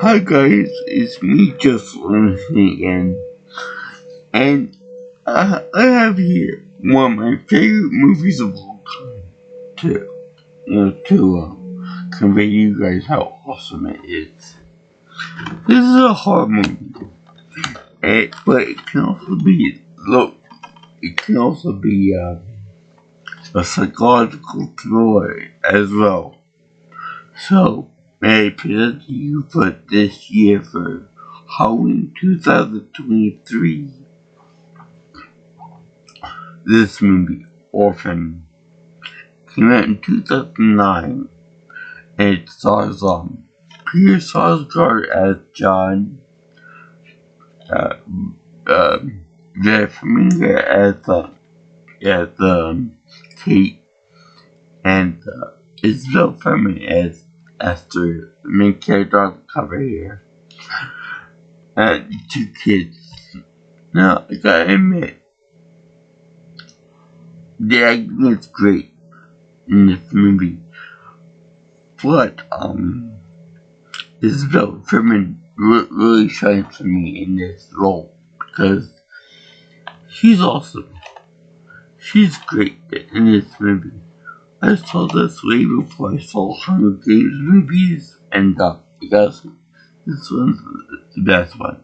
Hi guys, it's me, just Landriscina again, and I have here one of my favorite movies of all time to convey you guys how awesome it is. This is a horror movie, but it can also be a psychological thriller as well. So, may I present to you for this year for Halloween 2023, this movie, Orphan, came out in 2009, and it stars Peter Sarsgaard as John, uh, Jeff Minga as Kate, and Isabel Furman as Esther, the main character on the cover here, and two kids. Now, I gotta admit, the acting is great in this movie, but Isabel Furman really shines for me in this role because she's awesome. She's great in this movie. I saw this way before I saw Hunger Games movies, and because this one's the best one.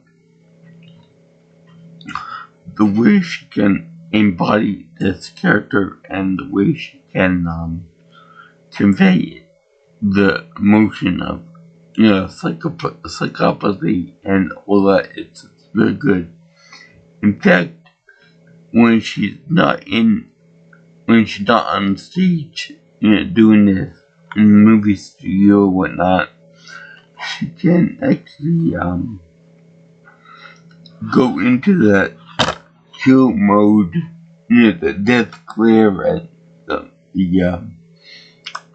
The way she can embody this character and the way she can convey the emotion of psychopathy and all that, it's very good. In fact, when she's not on stage, doing this in the movie studio or whatnot, she can actually go into that chill mode, the death glare and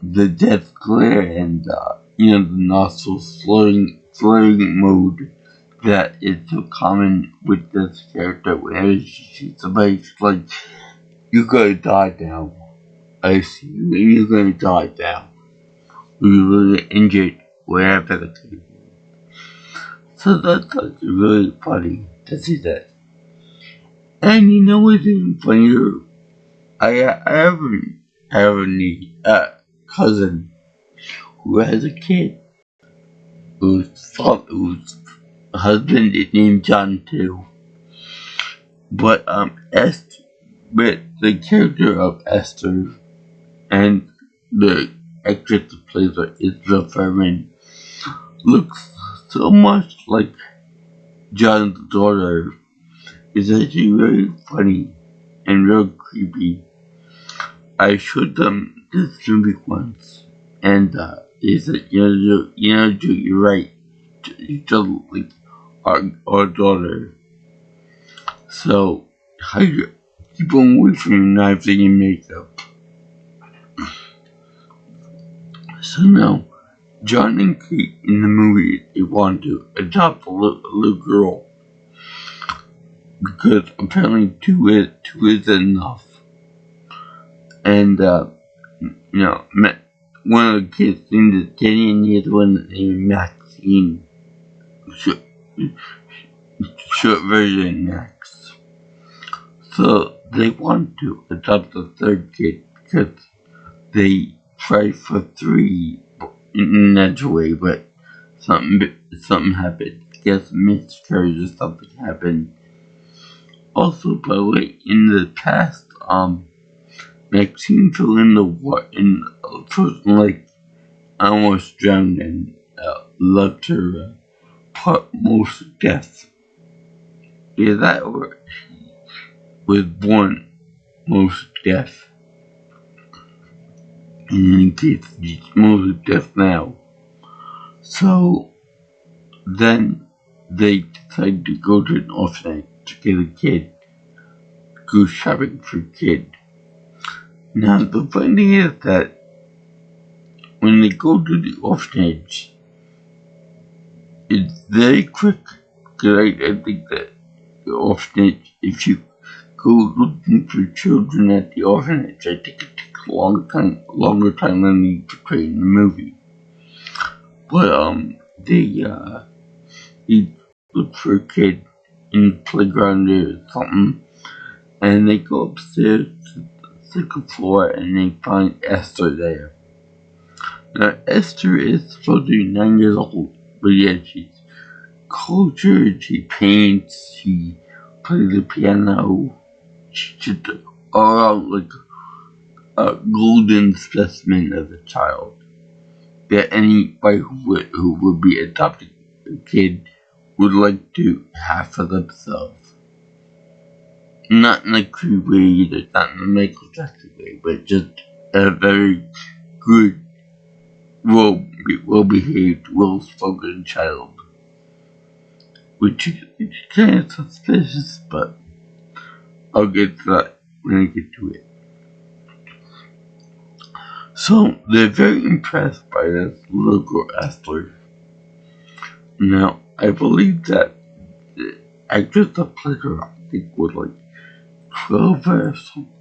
the death glare and the nostrils flirting mode that is so common with this character. Whenever she sees somebody, she's like, "You're gonna die now. I see you, and you're gonna die now. You're get injured, wherever the case." So that's really funny to see that. And you know what's even funnier? I have a cousin who has a kid whose husband is named John too. But the character of Esther and the actress who plays her, Isabel Furman, looks so much like John's daughter. It's actually very funny and real creepy. I showed them this movie once, and they said, you're right. You just like our daughter. So, how you keep on away from your knives and your makeup. So now, John and Kate in the movie, they want to adopt a little girl. Because apparently two is enough. And, one of the kids named Danny and the other one named Maxine. Short version Max. So they want to adopt a third kid because they tried for 3 in that way, but something happened. I guess miscarriage or something happened. Also, by the way, in the past, Maxine fell in the water in a frozen lake, almost drowned, and left her most to death. Yeah, that was born most deaf. And in case she's most deaf now. So then they decided to go to an orphanage to get a kid. Go shopping for a kid. Now the funny thing is that when they go to the orphanage, it's very quick. Because I think that the orphanage, if you go looking for children at the orphanage, I think it takes a longer time than you portray in the movie. But he looks for a kid in the playground or something, and they go upstairs to the second floor and they find Esther there. Now, Esther is supposed to be 9 years old, but yeah, she's cultured, she paints, she plays the piano, she's just all around like a golden specimen of a child that anybody who would be adopting a kid would like to have for themselves. Not in a crude way either, not in a Michael Jackson way, but just a very good, well-behaved, well-spoken child. Which is kind of suspicious, but I'll get to that when I get to it. So, they're very impressed by this little girl, Esther. Now, I believe that the actress that played her, I think, was like 12 or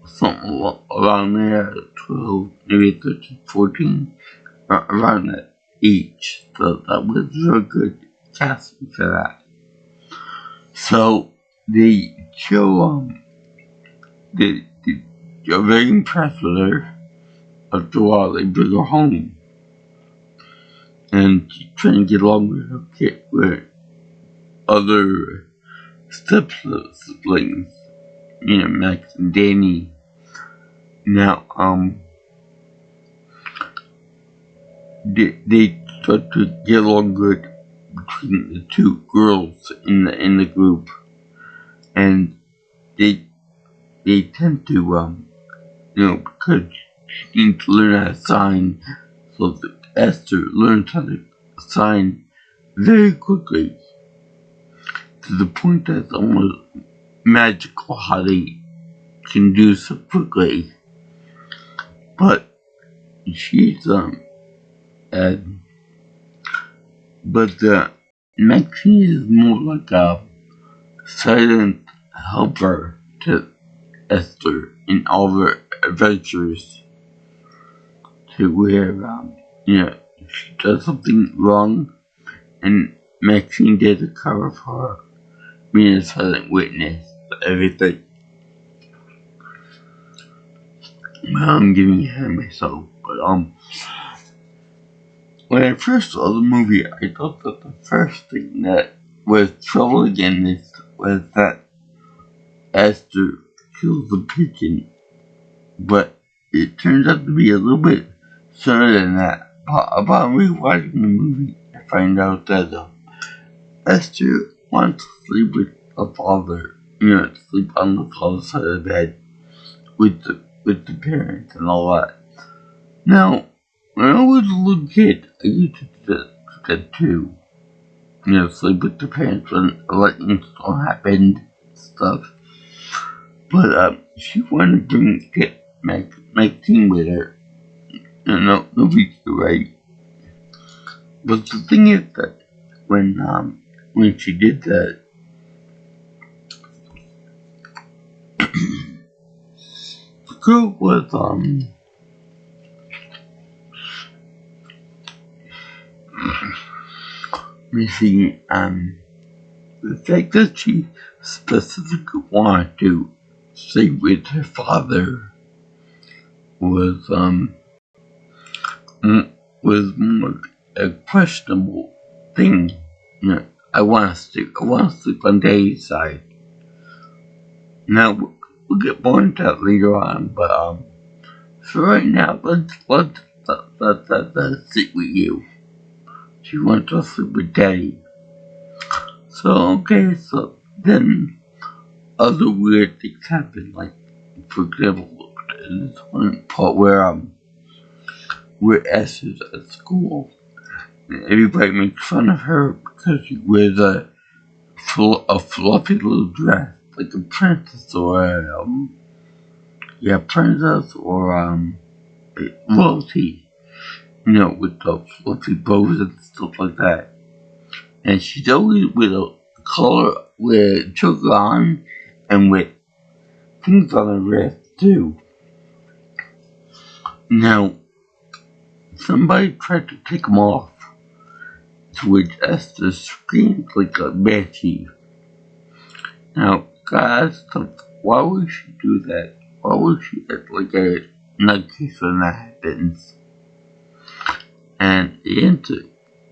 something around there, 12, maybe 13, 14, around that age. So that was a good casting for that. So they show they're very impressed with her. After a while, they bring her home, and she's trying to get along with her kid, with other siblings, Max and Danny. Now, they start to get along good between the two girls in the group, and they tend to because she needs to learn how to sign, so that Esther learns how to sign very quickly, to the point that it's almost magical how they can do so quickly. But she's Maxine is more like a silent helper to Esther in all her adventures, to where she does something wrong and Maxine did a cover for her, being a silent witness to everything. I'm giving ahead of myself, but when I first saw the movie, I thought that the first thing that was troubling in this was that Esther kills the pigeon, but it turns out to be a little bit sooner than that. Upon rewatching the movie, I find out that Esther wants to sleep with the father, to sleep on the father's side of the bed with the parents and all that. Now, when I was a little kid, I used to do that too. Sleep with the parents when a lightning storm happened, stuff. But she wanted to get Maxine with her. No big deal, right? But the thing is that when she did that, the girl was missing the fact that she specifically wanted to stay with her father was more a questionable thing. I want to sleep on Daddy's side. Now we'll get more into that later on, but for right now, let's sit with you. She wants to sleep with Daddy. So then other weird things happen, like for example, this one part where Esther's at school, and everybody makes fun of her because she wears a fluffy little dress, like a princess or royalty, with the fluffy bows and stuff like that. And she's always with choker on and with things on her wrist too. Now, somebody tried to take them off. to which Esther screams like a banshee. Now, God asked them, why would she do that? Why would she act like a nutcase when that happens? And the answer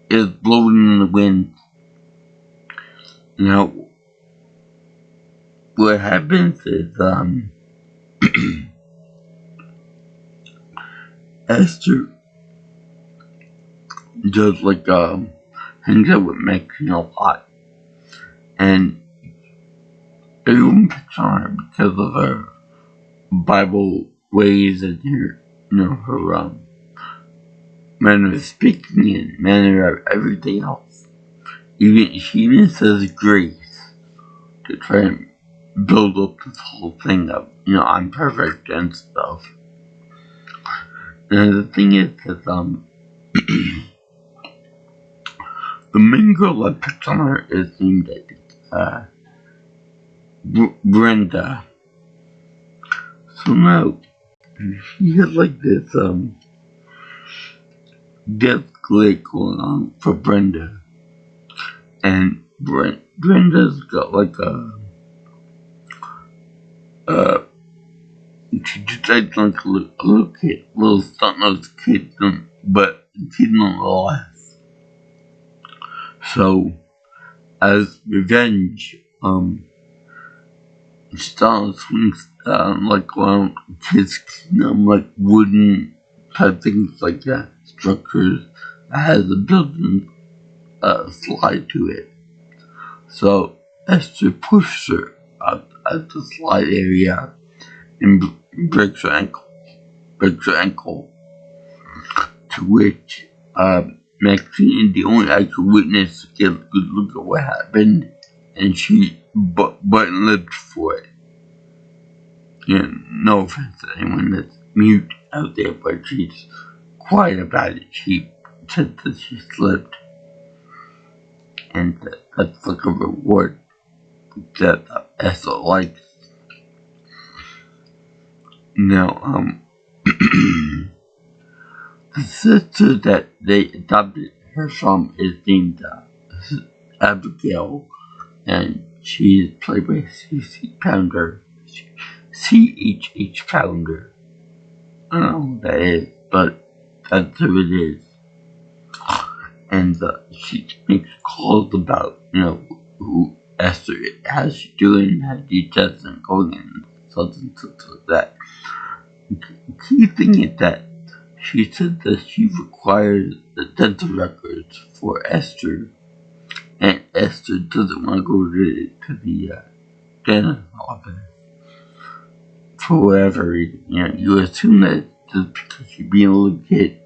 is blowing in the wind. Now, what happens is, Esther does hangs out with Maxine a lot, and everyone picks on her because of her Bible ways and her manner of speaking and manner of everything else. She even says grace to try and build up this whole thing of, I'm perfect and stuff. And the thing is that, the main girl that picks on her is named, Brenda. So now, she has this, death glare going on for Brenda. And Brenda's got she just acts like a little kid, little stunt-nosed kid, but kid nonetheless. So, as revenge, she starts swings around kids' kingdom, wooden type things like that, structures that has a built-in slide to it. So Esther pushes her out at the slide area and breaks her ankle. To which Maxine, the only actual witness, gets a good look at what happened, and she button lipped for it. And no offense to anyone that's mute out there, but she's quiet about it. She said that she slipped, and that's like a reward that Esther likes. Now, the sister that they adopted her from is named Abigail, and she is played by C.H.H. Pounder. I don't know who that is, but that's who it is. And she makes calls about, who Esther is, how she's doing, how she doesn't going, and something like that. The key thing is that she said that she requires the dental records for Esther, and Esther doesn't want to go to the dentist office for whatever reason. You assume that just because she's being a little kid,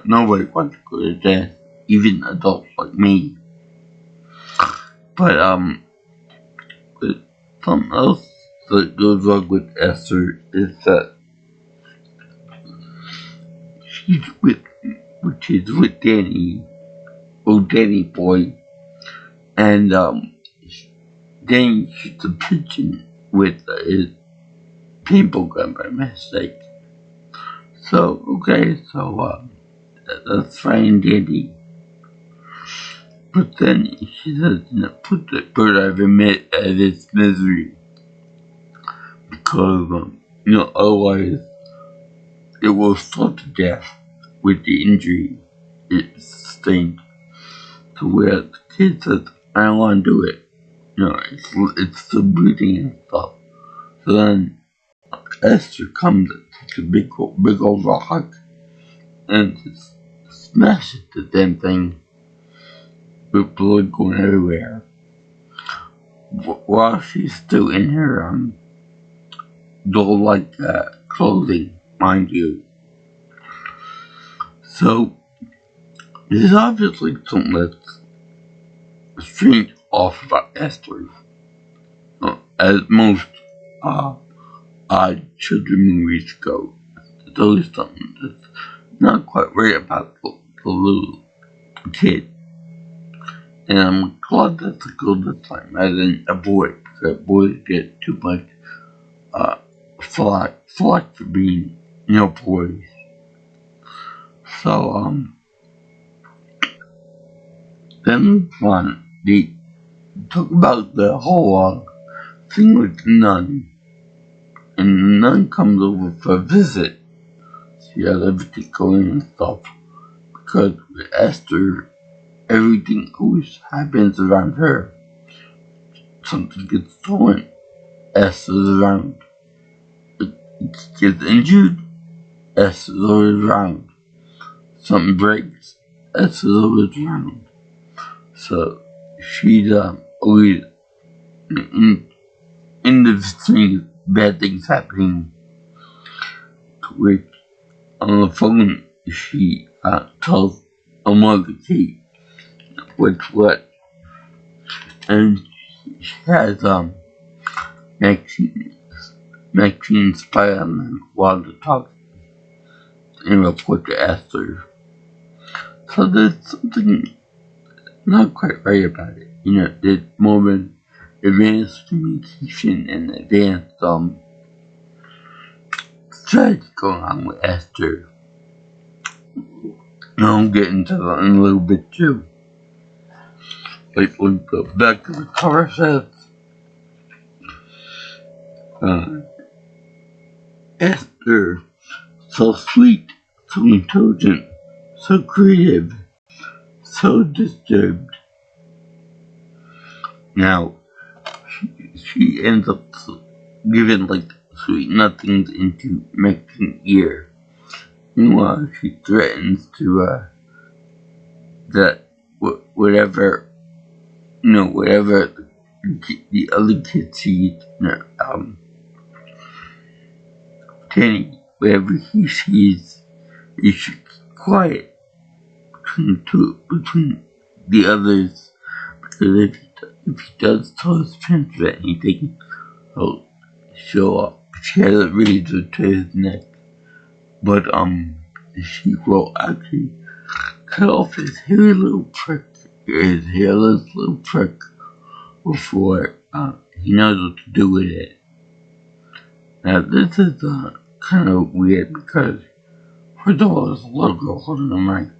nobody wants to go to the dentist, even adults like me. But something else that goes wrong with Esther is that she's with Danny, Danny boy, and Danny shoots a pigeon with his paintball gun by mistake. So that's fine and dandy. But then she says, put the bird out of its misery, because otherwise it will starve to death with the injury it sustained. To where the kid says, I don't want to do it. It's still bleeding and stuff. So then Esther comes and takes a big old rock and just smashes the damn thing with blood going everywhere. While she's still in her doll-like clothing, mind you. So this is obviously something that's strange off about Esther, as most odd children movies go. There's always something that's not quite right about the little kid. And I'm glad that's a girl this time rather than a boy, because boys get too much flack for being, boys. So, then they talk about the whole thing with the nun. And the nun comes over for a visit. She has everything going and stuff. Because with Esther, everything always happens around her. Something gets stolen, Esther's around. It gets injured, Esther's always around. Something breaks, Esther's always around. So she's always in the vicinity, bad things happening. To which on the phone she tells her mother Kate what's what, and she has Maxine spy on them while they're talking and report to Esther. So there's something not quite right about it. There's more of advanced communication and advanced strategy going on with Esther. Now I'll get into that in a little bit too. Like when we go back to the cover sets, Esther, so sweet, so intelligent, so creative, so disturbed. Now, she ends up giving like sweet nothings into Mexican ear. Meanwhile, she threatens to that whatever the other kid sees, Danny, whatever he sees, he should keep quiet between the others, because if he does tell his parents about anything, she'll up. She has a razor to his neck, but she will actually cut off his hairless little prick before he knows what to do with it. Now this is kind of weird because first of all, there's a little girl holding a knife.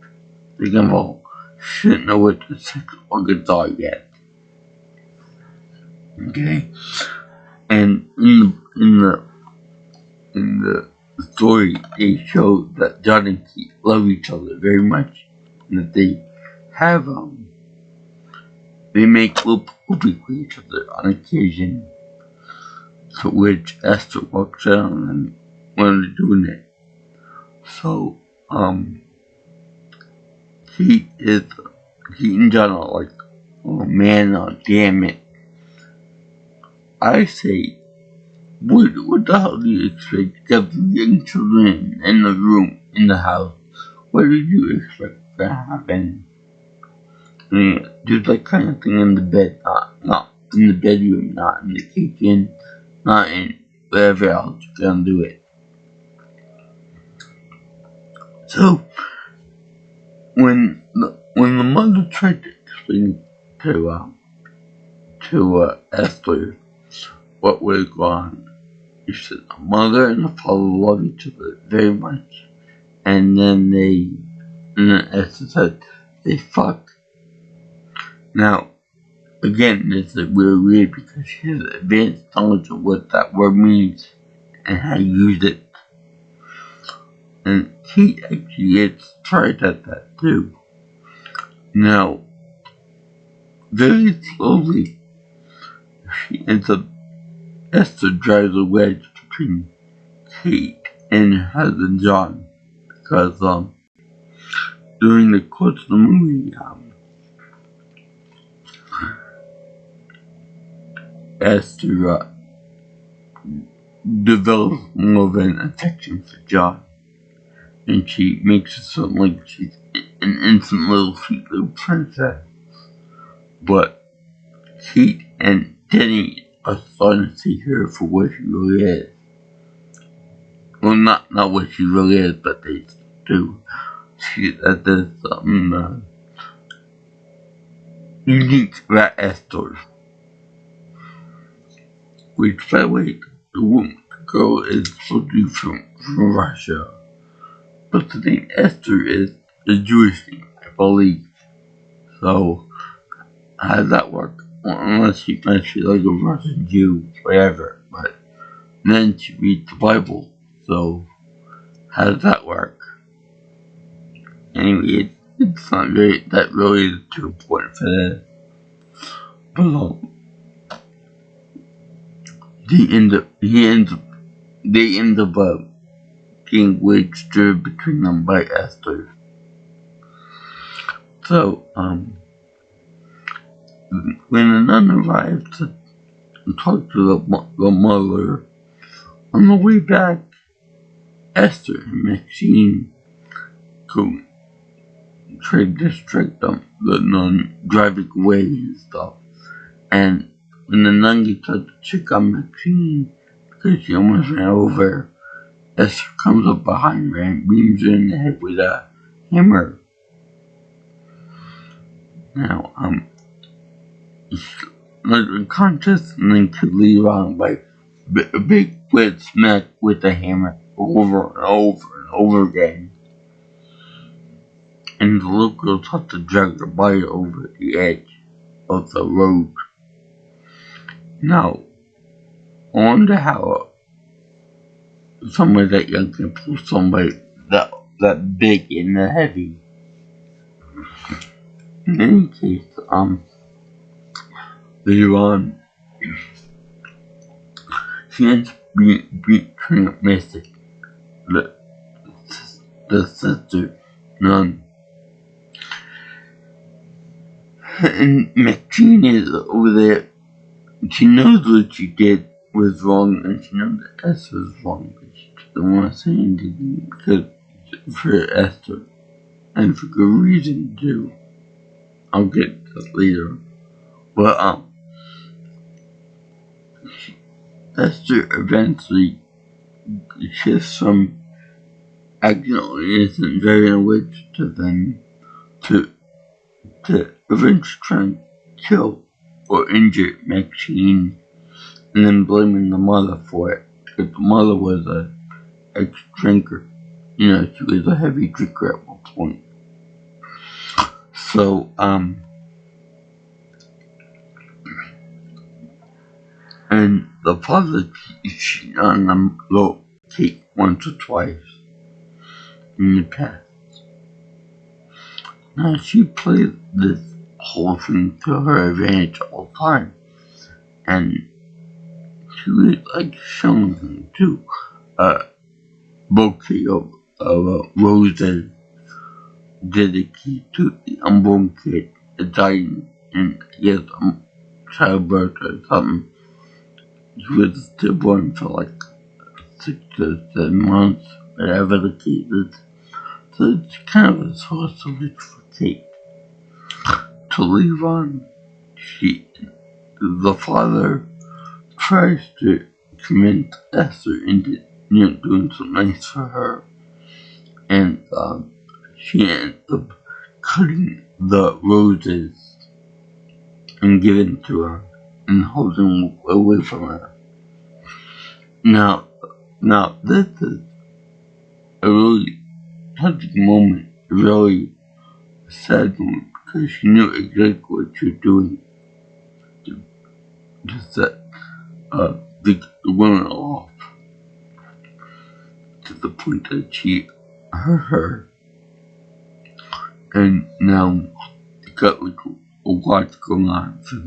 Second of all, she didn't know what the sex organs are yet. Okay, and in the story, they show that John and Kate love each other very much, and that they have they make love with each other on occasion. To which Esther walks out on them when they're doing it. So Kate and John are like, oh man, damn it. I say, what the hell do you expect? You have young children in the room, in the house. What did you expect to happen? I mean, just that kind of thing in the bed, not in the bedroom, not in the kitchen, not in wherever else you're gonna do it. So, when the mother tried to explain to Esther what was going on, she said the mother and the father love each other very much, and then Esther said they fuck. Now, again, this is really weird because she has advanced knowledge of what that word means and how to use it. And Kate actually gets tried at that too. Now, very slowly, she ends up, Esther drives a wedge between Kate and her husband John, because during the course of the movie, Esther develops more of an affection for John, and she makes it sound like she's an innocent little sweet little princess. But Kate and Denny are starting to see her for what she really is. Well, not what she really is, but they do see that there's something unique about Esther. Which, by the way, the girl is supposed to be from Russia. But the name Esther is a Jewish name, I believe. So, how does that work? Well, unless she like a Russian Jew, whatever. But then she reads the Bible. So how does that work? Anyway, it's not really that really is too important for this. But they end up getting waged between them by Esther. So when the nun arrives to talk to the mother, on the way back, Esther and Maxine go try to distract the nun driving away and stuff. And when the nun gets out to check on Maxine, because she almost ran over, Esther comes up behind her and beams her in the head with a hammer. Now, she's unconscious and then could leave on by a big wet smack with the hammer over and over and over again. And the little girl had to drag her body over the edge of the road. Now, I wonder how somebody that young can pull somebody that big and that heavy. In any case, later on, she ends up being Mystic, the sister nun. And Maxine is over there. She knows what she did was wrong, and she knows that Esther was wrong, but she doesn't want to say anything because for Esther, and for good reason too. I'll get to that later. But Esther eventually shifts from acting innocent, dragging witch to then to eventually trying to kill or injure Maxine, and then blaming the mother for it. Because the mother was an ex-drinker. She was a heavy drinker at one point. So, and the father cheated on them, Kate, once or twice in the past. Now, she played this whole thing to her advantage all the time. And she was showing him too. Bouquet of roses dedicated to the unborn kid that died in, childbirth or something. He was stillborn for 6 to 7 months, whatever the case is. So it's kind of a source of it for Kate. To leave on, the father tries to convince Esther into doing something nice for her, and she ends up cutting the roses and giving to her and holding away from her. Now this is a really touching moment, a really sad moment, because she knew exactly what she was doing to set the woman off, to the point that she hurt her, and now it got a lot going on. So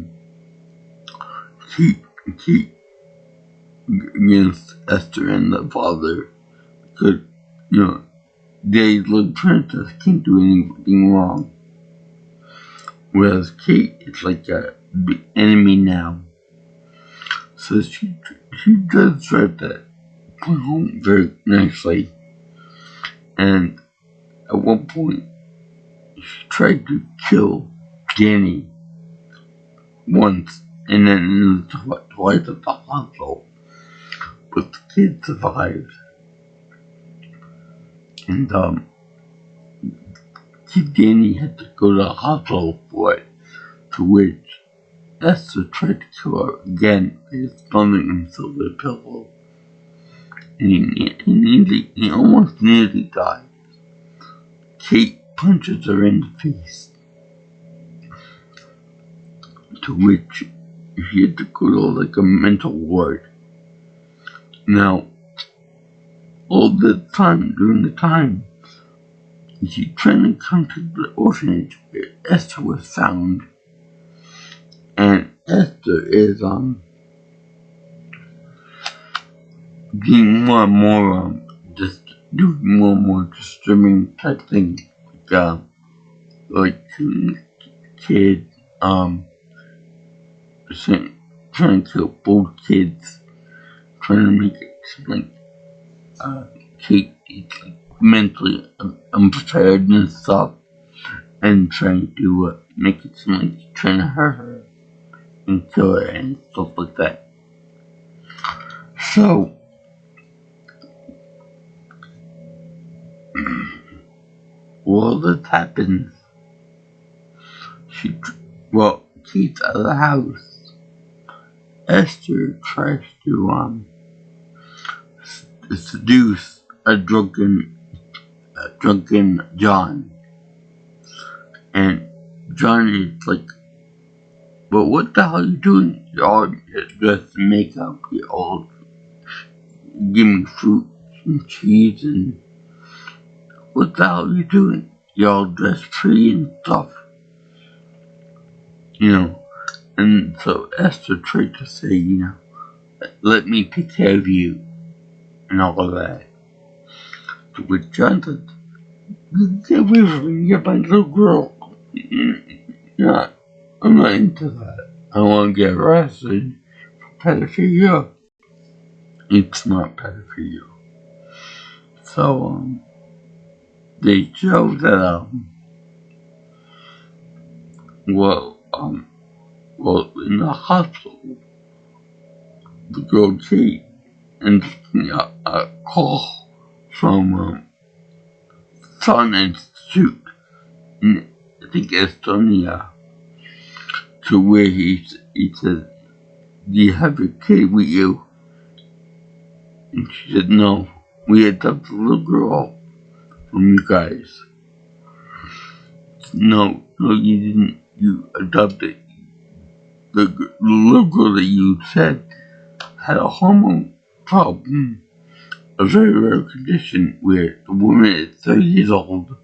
keep against Esther and the father, because they little princess can't do anything wrong, whereas Kate is like a big enemy now. So she does try to play home very nicely, and at one point she tried to kill Danny once, and then twice at the hospital, but the kid survived. And Danny had to go to the hospital for it, to which Esther tried to kill her again by stunning himself with a pillow. And he almost nearly died. Kate punches her in the face. to which she had to go to like a mental ward. Now, all the time, during the time, she tried to come to the orphanage where Esther was found. And Esther is, getting more and more, just doing more and more disturbing type things. Like killing kids, trying to kill both kids, trying to make it seem like Kate is mentally unprepared and stuff, and trying to make it seem like he's trying to hurt her and kill her and stuff like that. So, while this happens, Kate's out of the house. Esther tries to seduce a drunken John, and John is like, "But what the hell are you doing? You're all dressed in makeup. You're all giving fruit and cheese, and what the hell are you doing? You're all dressed pretty and stuff, you know." And so Esther tried to say, "Let me take care of you," and all of that. To which John said, "Get away from me, you're my little girl. Yeah, I'm not into that. I want to get arrested for pedophilia." It's not pedophilia. So, they show that, in the hospital, the girl Kate, and a call from Sun Institute in, I think, Estonia, to where he says, "Do you have your kid with you?" And she said, "No, we adopted a little girl from you guys." No, you didn't. You adopted the little girl that you said had a hormone problem, a very rare condition where the woman is 30 years old,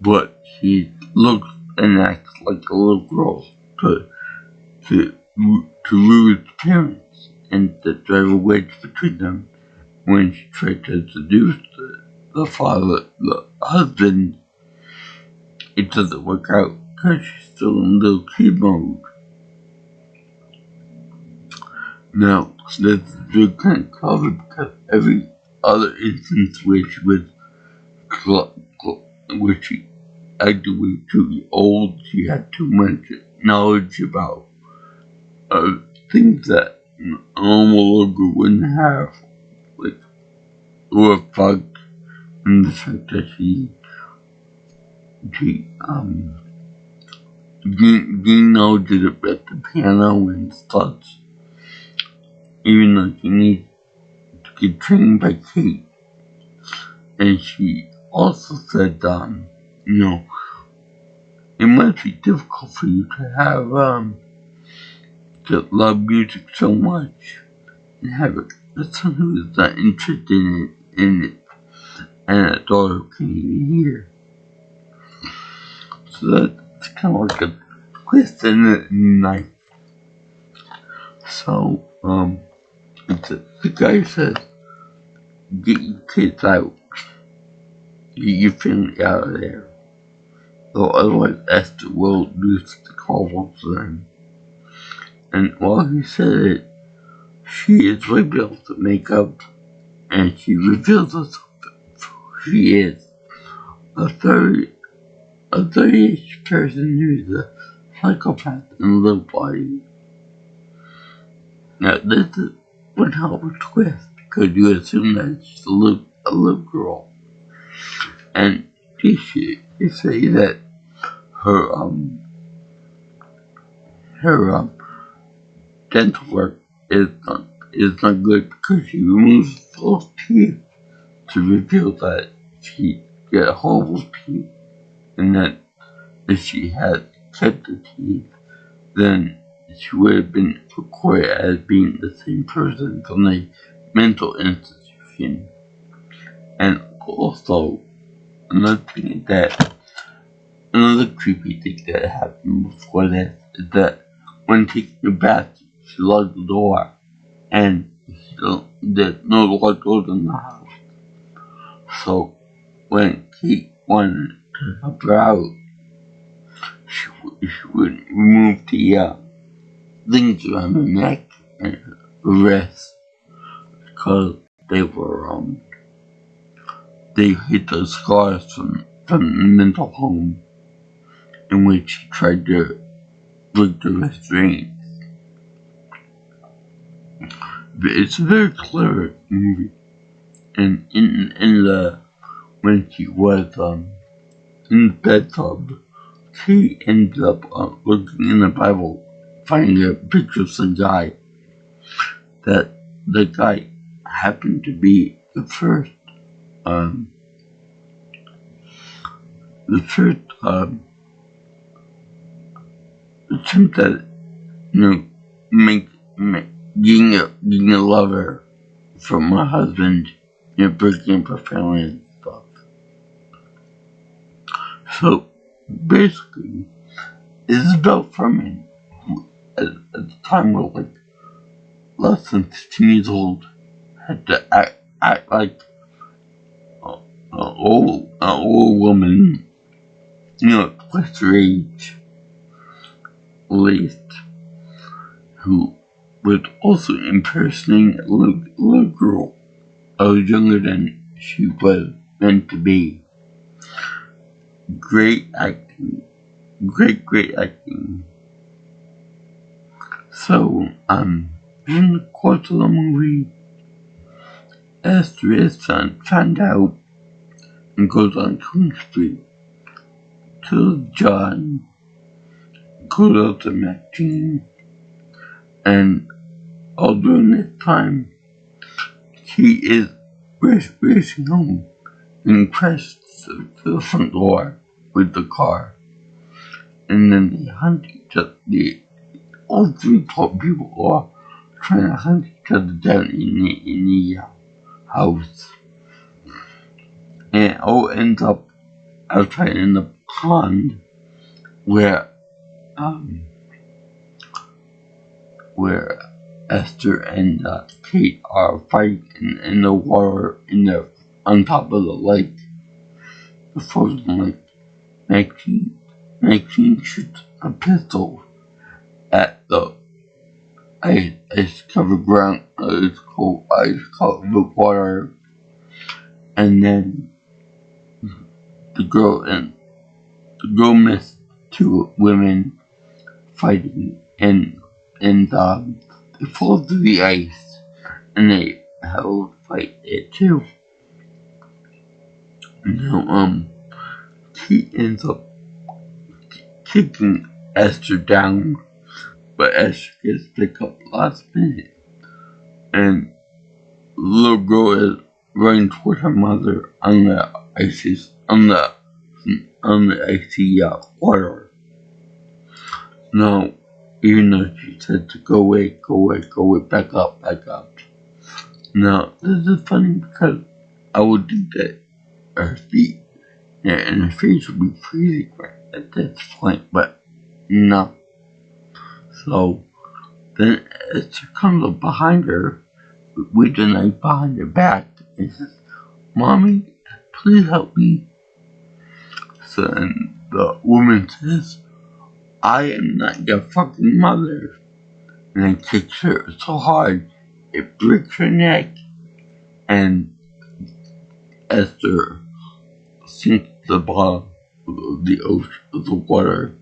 but she looks and acts like a little girl to Ruth's parents, and to drive a wedge between them when she tried to seduce the father, the husband. It doesn't work out because she's still in little kid mode. Now, this is really kind of covered because every other instance where she acted way too old, she had too much knowledge about things that a normal little girl wouldn't have, like Orphan, and the fact that she gained knowledge at the piano and such, even though she needs to get trained by Kate. And she also said, it might be difficult for you to have, to love music so much and have a son who is not interested in it, and a daughter who can't even hear. So that's kind of like a twist in the knife. So, the guy says, "Get your kids out. Get your family out of there. Or otherwise Esther will lose the call to them." And while he said it, she is rebuilt the makeup, and she reveals herself who she is. A 30-ish person who's a psychopath in a little body. Now this is one hell of a twist, because you assume that she's a little girl. And they say that her dental work is not good because she removes those teeth to reveal that she got horrible teeth, and that if she had kept the teeth, then she would have been recorded as being the same person from a mental institution. And also, another creepy thing that happened before this is that when taking a bath, she locked the door, and there's no locked doors in the house. So when Kate wanted to help her out, she would remove the things around her neck and her wrist because they hid those scars from the mental home in which he tried to break the restraint. But it's a very clever movie, and when he was in the bathtub, he ended up looking in the Bible, finding a picture of some guy. That the guy happened to be the first attempt at getting a lover from my husband, breaking up her family and stuff. So basically, Isabel Furman, who at the time was like less than 15 years old, had to act like an old woman, twice her age, at least, who was also impersonating a little girl younger than she was meant to be. Great acting. Great acting. So, in the course of the movie, Esther is found out and goes on King Street, kills John, goes up to Maxine, and all during this time, he is racing home and crashes to the front door with the car. And then they hunt each other. All three people are trying to hunt each other down in the house. And it all ends up outside in the pond where Esther and Kate are fighting in the water on top of the lake. The frozen lake. Maxine shoots a pistol at the ice covered ground. It's called ice covered water, and then the girl missed two women fighting, and they fall through the ice, and they have a fight there too. Now, he ends up kicking Esther down, but Esther gets picked up last minute, and the little girl is running toward her mother on the icy water. Now, even though she said to go away, back up. Now, this is funny because I would think that her feet and her face would be freezing right at this point, but no. So then Esther comes up behind her with the knife behind her back and says, "Mommy, please help me." So then the woman says, "I am not your fucking mother," and then kicks her so hard it breaks her neck, and Esther sinks to the bottom of the ocean of the water.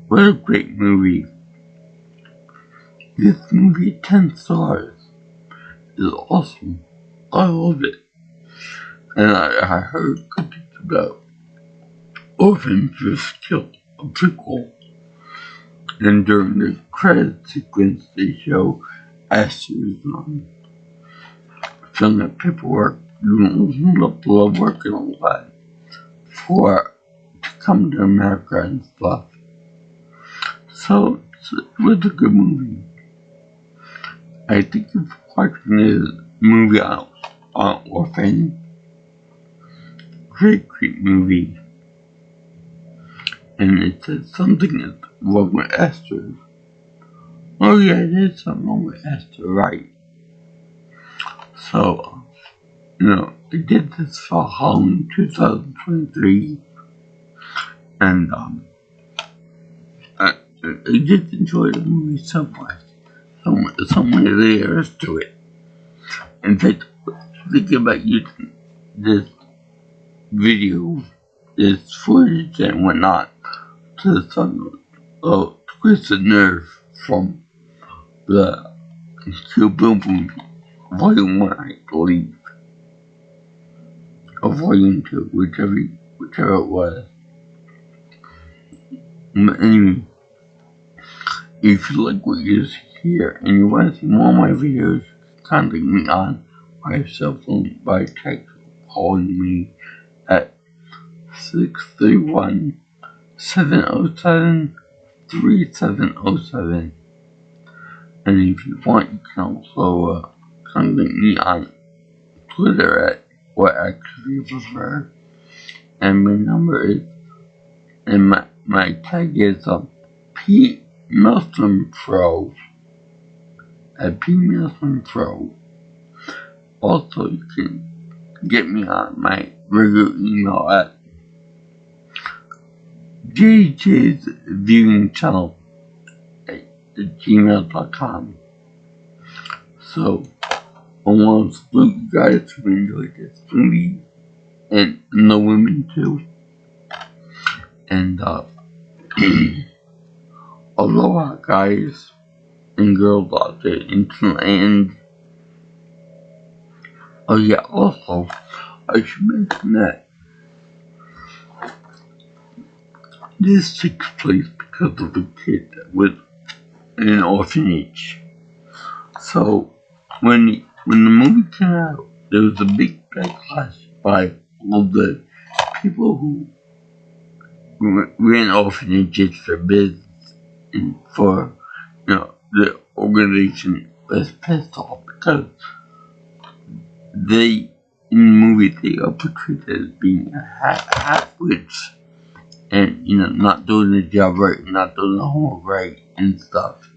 What a great movie! This movie, 10 stars, is awesome. I love it. And I heard good things about Orphan just killed a prequel. And during the credit sequence, they show Esther's filling out paperwork, doing the blood work and all that to come to America and stuff. So it was a good movie. I think if watching the movie on Orphan, great movie, and it said something that's wrong with Esther. Oh yeah, it is something wrong with Esther, right? So, I did this for Halloween 2023, and I did enjoy the movie somewhat. Somewhere there to it. In fact, thinking about using this video, this footage and whatnot, to twist the nerve from the Kill Bill movie, Volume 1, I believe, or Volume 2, whichever it was. But anyway, if you like what you see here and you want to see more of my videos, contact me on my cell phone by text calling me at 631-707-3707. And if you want, you can also contact me on Twitter at what actually you prefer. And my number is, and my tag is P Milton Pro at P Milton Pro. Also, you can get me on my regular email at JJ's Viewing Channel at gmail.com. So, I want to salute you guys who enjoyed this movie, and the women too. And aloha, guys and girls out there in the land. Oh yeah, also, I should mention that this takes place because of the kid that was in an orphanage. So, when the movie came out, there was a big backlash by all the people who ran orphanages for business, and for, the organization was pissed off because they, in the movie, they are portrayed as being a half-wits and, not doing the job right, not doing the homework right and stuff.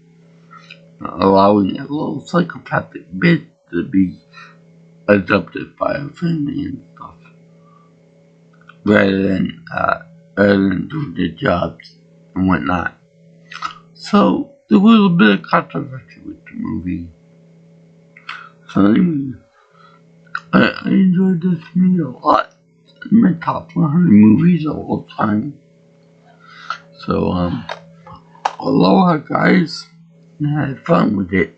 Allowing a little psychopathic bitch to be adopted by a family and stuff, rather than doing their jobs and whatnot. So there was a bit of controversy with the movie. So anyway, I enjoyed this movie a lot. In my top 100 movies of all time. So aloha, guys, and have fun with it.